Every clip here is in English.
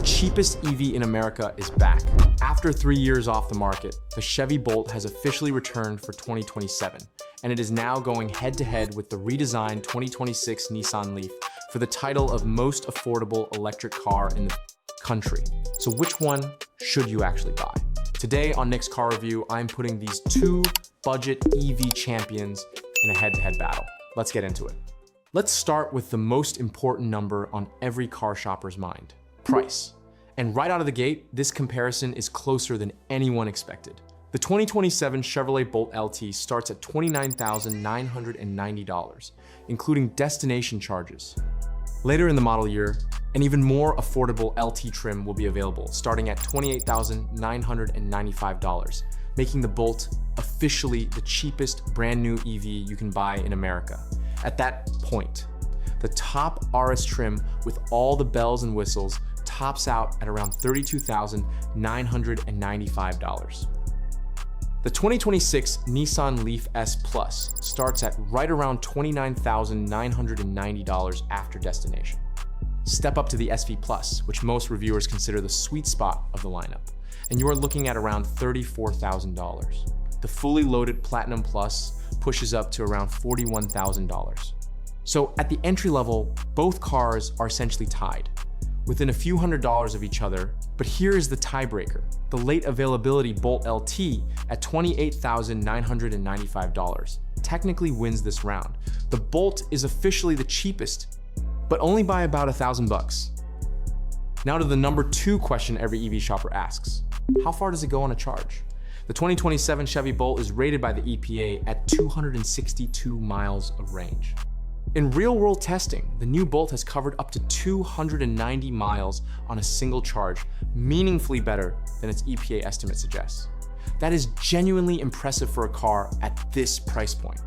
cheapest EV in America is back. After 3 years off the market, the Chevy Bolt has officially returned for 2027, and it is now going head-to-head with the redesigned 2026 Nissan Leaf for the title of most affordable electric car in the country. So which one should you actually buy? Today on Nick's Car Review, I'm putting these two budget EV champions in a head-to-head battle. Let's get into it. Let's start with the most important number on every car shopper's mind: price. And right out of the gate, this comparison is closer than anyone expected. The 2027 Chevrolet Bolt LT starts at $29,990, including destination charges. Later in the model year, an even more affordable LT trim will be available, starting at $28,995, making the Bolt officially the cheapest brand new EV you can buy in America. At that point, the top RS trim with all the bells and whistles tops out at around $32,995. The 2026 Nissan Leaf S Plus starts at right around $29,990 after destination. Step up to the SV Plus, which most reviewers consider the sweet spot of the lineup, and you are looking at around $34,000. The fully loaded Platinum Plus pushes up to around $41,000. So at the entry level, both cars are essentially tied, within a few $100s of each other. But here is the tiebreaker: the late availability Bolt LT at $28,995 technically wins this round. The Bolt is officially the cheapest, but only by about $1,000. Now to the number two question every EV shopper asks: how far does it go on a charge? The 2027 Chevy Bolt is rated by the EPA at 262 miles of range. In real-world testing, the new Bolt has covered up to 290 miles on a single charge, meaningfully better than its EPA estimate suggests. That is genuinely impressive for a car at this price point.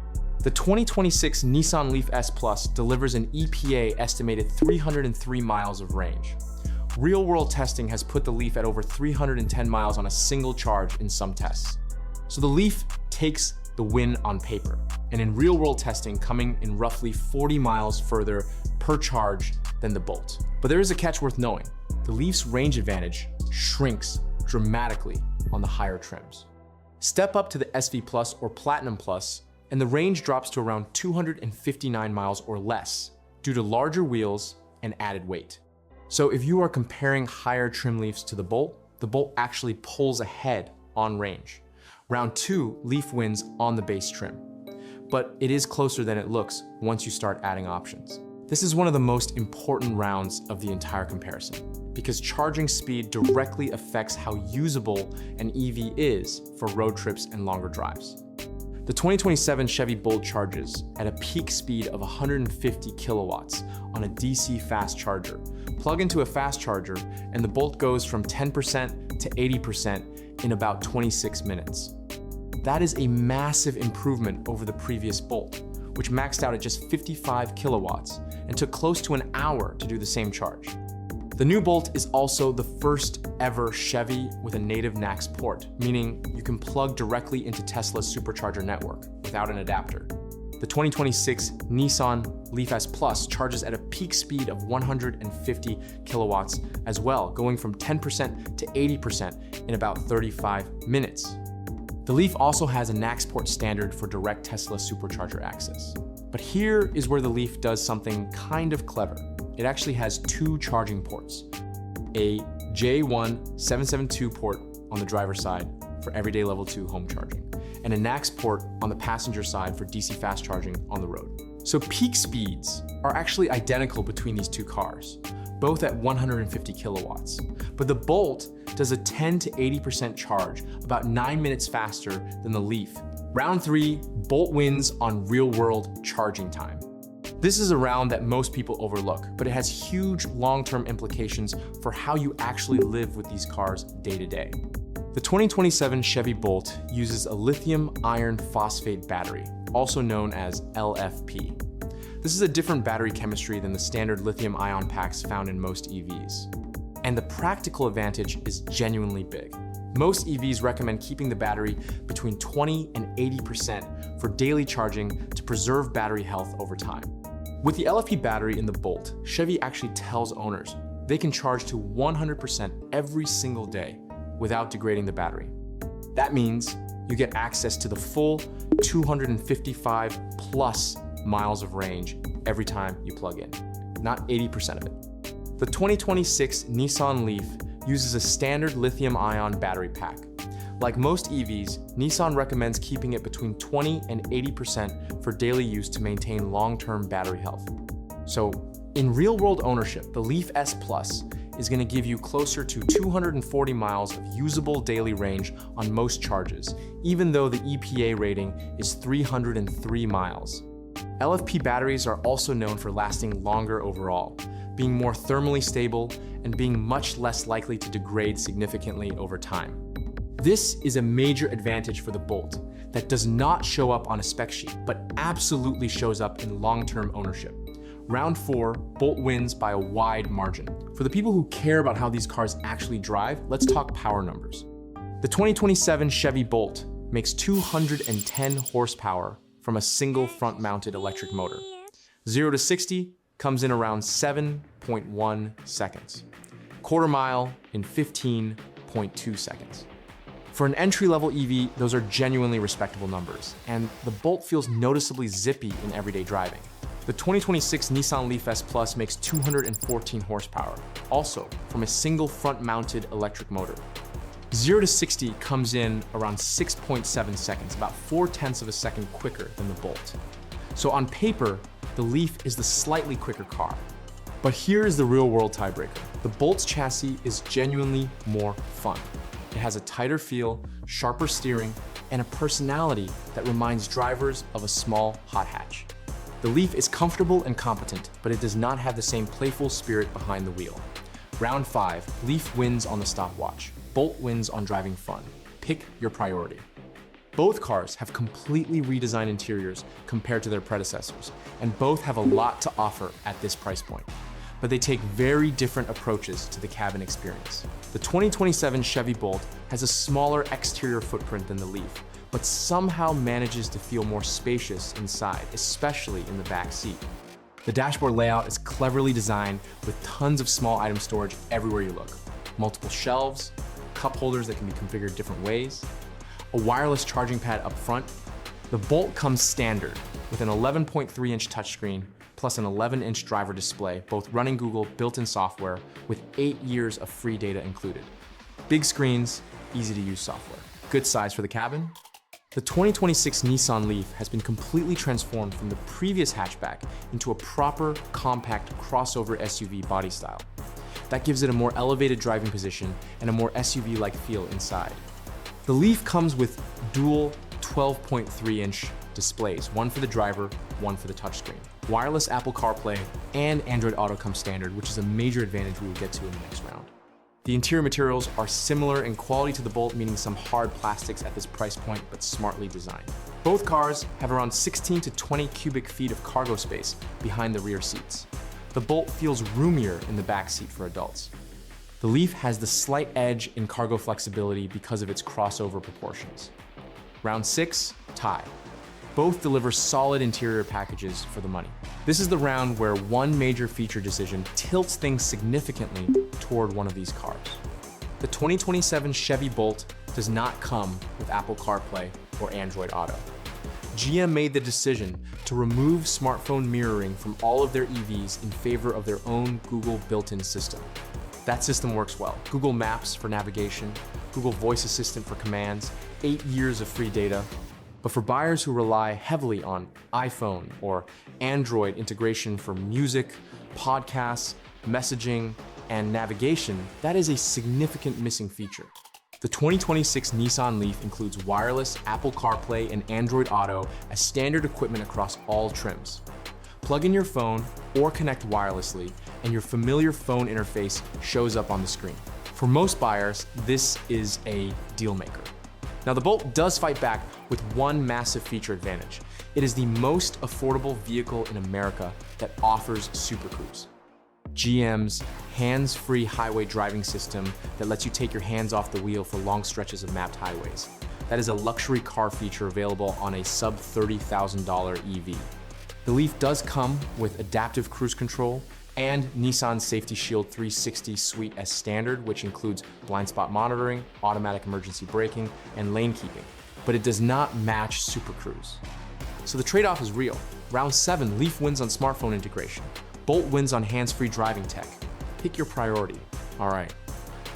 The 2026 Nissan Leaf S Plus delivers an EPA estimated 303 miles of range. Real-world testing has put the Leaf at over 310 miles on a single charge in some tests. So the Leaf takes the win on paper, and in real-world testing coming in roughly 40 miles further per charge than the Bolt. But there is a catch worth knowing: the Leaf's range advantage shrinks dramatically on the higher trims. Step up to the SV Plus or Platinum Plus, and the range drops to around 259 miles or less due to larger wheels and added weight. So if you are comparing higher trim Leafs to the Bolt actually pulls ahead on range. Round two, Leaf wins on the base trim, but it is closer than it looks once you start adding options. This is one of the most important rounds of the entire comparison, because charging speed directly affects how usable an EV is for road trips and longer drives. The 2027 Chevy Bolt charges at a peak speed of 150 kilowatts on a DC fast charger. Plug into a fast charger, and the Bolt goes from 10% to 80% in about 26 minutes. That is a massive improvement over the previous Bolt, which maxed out at just 55 kilowatts and took close to an hour to do the same charge. The new Bolt is also the first ever Chevy with a native NACS port, meaning you can plug directly into Tesla's supercharger network without an adapter. The 2026 Nissan Leaf S Plus charges at a peak speed of 150 kilowatts as well, going from 10% to 80% in about 35 minutes. The Leaf also has a NACS port standard for direct Tesla supercharger access. But here is where the Leaf does something kind of clever. It actually has two charging ports: a J1772 port on the driver's side for everyday level 2 home charging, and a NACS port on the passenger side for DC fast charging on the road. So peak speeds are actually identical between these two cars, both at 150 kilowatts. But the Bolt does a 10 to 80% charge, about 9 minutes faster than the Leaf. Round three, Bolt wins on real-world charging time. This is a round that most people overlook, but it has huge long-term implications for how you actually live with these cars day to day. The 2027 Chevy Bolt uses a lithium iron phosphate battery, also known as LFP. This is a different battery chemistry than the standard lithium-ion packs found in most EVs. And the practical advantage is genuinely big. Most EVs recommend keeping the battery between 20 and 80% for daily charging to preserve battery health over time. With the LFP battery in the Bolt, Chevy actually tells owners, They can charge to 100% every single day without degrading the battery. That means you get access to the full 255 plus miles of range every time you plug in, not 80% of it. The 2026 Nissan Leaf uses a standard lithium-ion battery pack. Like most EVs, Nissan recommends keeping it between 20 and 80% for daily use to maintain long-term battery health. So, in real-world ownership, the Leaf S Plus is going to give you closer to 240 miles of usable daily range on most charges, even though the EPA rating is 303 miles. LFP batteries are also known for lasting longer overall, being more thermally stable and being much less likely to degrade significantly over time. This is a major advantage for the Bolt that does not show up on a spec sheet, but absolutely shows up in long-term ownership. Round 4, Bolt wins by a wide margin. For the people who care about how these cars actually drive, let's talk power numbers. The 2027 Chevy Bolt makes 210 horsepower from a single front-mounted electric motor. 0 to 60 comes in around 7.1 seconds. Quarter mile in 15.2 seconds. For an entry-level EV, those are genuinely respectable numbers, and the Bolt feels noticeably zippy in everyday driving. The 2026 Nissan Leaf S Plus makes 214 horsepower, also from a single front-mounted electric motor. 0 to 60 comes in around 6.7 seconds, about 0.4 of a second quicker than the Bolt. So on paper, the Leaf is the slightly quicker car. But here is the real-world tiebreaker. The Bolt's chassis is genuinely more fun. It has a tighter feel, sharper steering, and a personality that reminds drivers of a small hot hatch. The Leaf is comfortable and competent, but it does not have the same playful spirit behind the wheel. Round 5, Leaf wins on the stopwatch. Bolt wins on driving fun. Pick your priority. Both cars have completely redesigned interiors compared to their predecessors, and both have a lot to offer at this price point. But they take very different approaches to the cabin experience. The 2027 Chevy Bolt has a smaller exterior footprint than the Leaf, but somehow manages to feel more spacious inside, especially in the back seat. The dashboard layout is cleverly designed with tons of small item storage everywhere you look. Multiple shelves, cup holders that can be configured different ways, a wireless charging pad up front. The Bolt comes standard with an 11.3-inch touchscreen plus an 11-inch driver display, both running Google built-in software with 8 years of free data included. Big screens, easy-to-use software. Good size for the cabin. The 2026 Nissan Leaf has been completely transformed from the previous hatchback into a proper, compact crossover SUV body style. That gives it a more elevated driving position and a more SUV-like feel inside. The Leaf comes with dual 12.3-inch displays, one for the driver, one for the touchscreen. Wireless Apple CarPlay and Android Auto come standard, which is a major advantage we will get to in the next round. The interior materials are similar in quality to the Bolt, meaning some hard plastics at this price point, but smartly designed. Both cars have around 16 to 20 cubic feet of cargo space behind the rear seats. The Bolt feels roomier in the back seat for adults. The Leaf has the slight edge in cargo flexibility because of its crossover proportions. Round 6, tie. Both deliver solid interior packages for the money. This is the round where one major feature decision tilts things significantly toward one of these cars. The 2027 Chevy Bolt does not come with Apple CarPlay or Android Auto. GM made the decision to remove smartphone mirroring from all of their EVs in favor of their own Google built-in system. That system works well. Google Maps for navigation, Google Voice Assistant for commands, 8 years of free data. But for buyers who rely heavily on iPhone or Android integration for music, podcasts, messaging, and navigation, that is a significant missing feature. The 2026 Nissan Leaf includes wireless Apple CarPlay and Android Auto as standard equipment across all trims. Plug in your phone or connect wirelessly, and your familiar phone interface shows up on the screen. For most buyers, this is a deal maker. Now, the Bolt does fight back with one massive feature advantage. It is the most affordable vehicle in America that offers Super Cruise. GM's hands-free highway driving system that lets you take your hands off the wheel for long stretches of mapped highways. That is a luxury car feature available on a sub-$30,000 EV. The Leaf does come with adaptive cruise control and Nissan Safety Shield 360 suite as standard, which includes blind spot monitoring, automatic emergency braking, and lane keeping. But it does not match Super Cruise. So the trade-off is real. Round 7, Leaf wins on smartphone integration. Bolt wins on hands-free driving tech. Pick your priority. All right.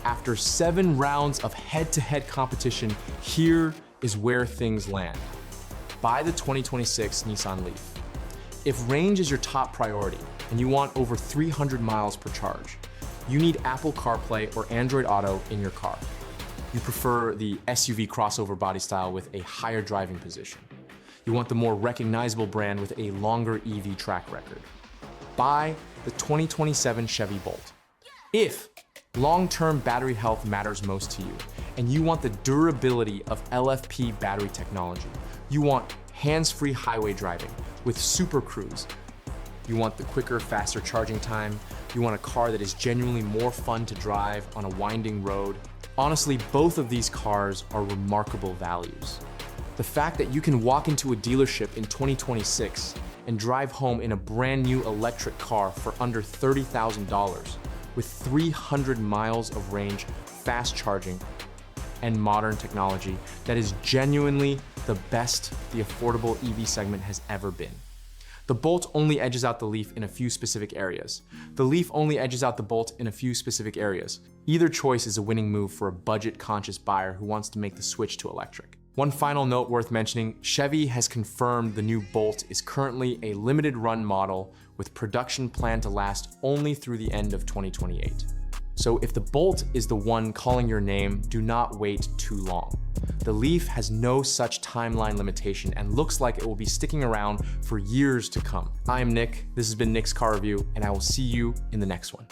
After 7 rounds of head-to-head competition, here is where things land. Buy the 2026 Nissan Leaf. If range is your top priority and you want over 300 miles per charge, you need Apple CarPlay or Android Auto in your car. You prefer the SUV crossover body style with a higher driving position. You want the more recognizable brand with a longer EV track record. Buy the 2027 Chevy Bolt. If long-term battery health matters most to you, and you want the durability of LFP battery technology, you want hands-free highway driving with Super Cruise, you want the quicker, faster charging time, you want a car that is genuinely more fun to drive on a winding road. Honestly, both of these cars are remarkable values. The fact that you can walk into a dealership in 2026 and drive home in a brand new electric car for under $30,000 with 300 miles of range, fast charging, and modern technology, that is genuinely the best the affordable EV segment has ever been. The Bolt only edges out the Leaf in a few specific areas. The Leaf only edges out the Bolt in a few specific areas. Either choice is a winning move for a budget-conscious buyer who wants to make the switch to electric. One final note worth mentioning, Chevy has confirmed the new Bolt is currently a limited run model with production planned to last only through the end of 2028. So if the Bolt is the one calling your name, do not wait too long. The Leaf has no such timeline limitation and looks like it will be sticking around for years to come. I am Nick, this has been Nick's Car Review, and I will see you in the next one.